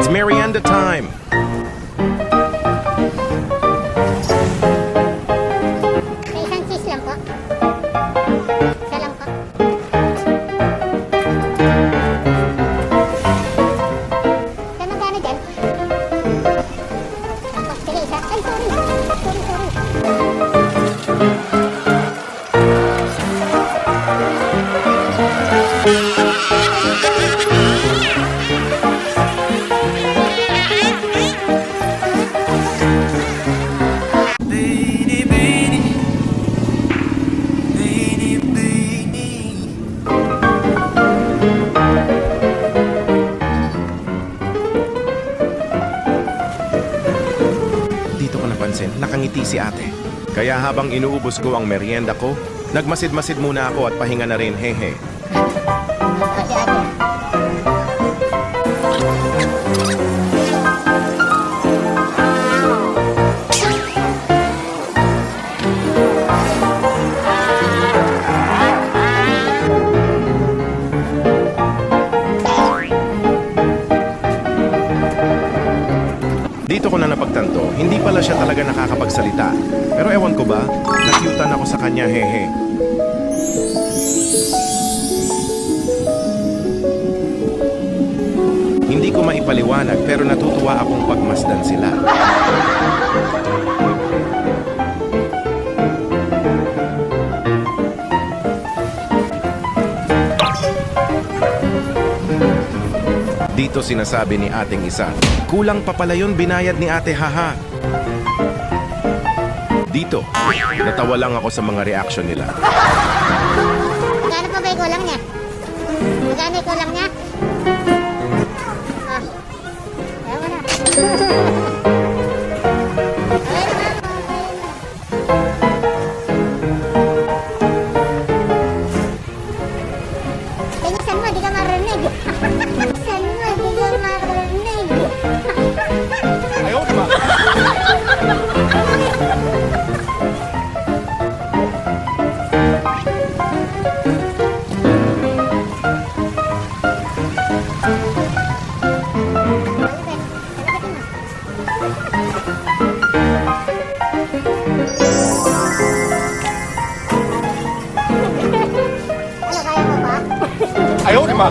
It's merienda time! May isang cheese lang po. Isa lang po. Saan ang gana dyan? Saan po? Sige, isa. Ay, sorry. Sorry. Dito ko napansin, nakangiti si ate. Kaya habang inuubos ko ang merienda ko, nagmasid-masid muna ako at pahinga na rin, hehe. Ate, ate. Dito ko na napagtanto, hindi pala siya talaga nakakapagsalita. Pero ewan ko ba, nakyutan ako sa kanya, hehe. Hindi ko maipaliwanag pero natutuwa akong pagmasdan sila. Dito sinasabi ni ating isa, kulang pa pala yun binayad ni ate, haha. Dito, natawa lang ako sa mga reaction nila. Magkano pa ba yung kulang niya? Magkano yung kulang niya? Ah. Ayaw mo na. Okay na, ma'am. Tingnan mo, di ka marinig. Tingnan mo, di ka marinig. Ayaw ba? Ano, kaya mo ba? Ayaw ba?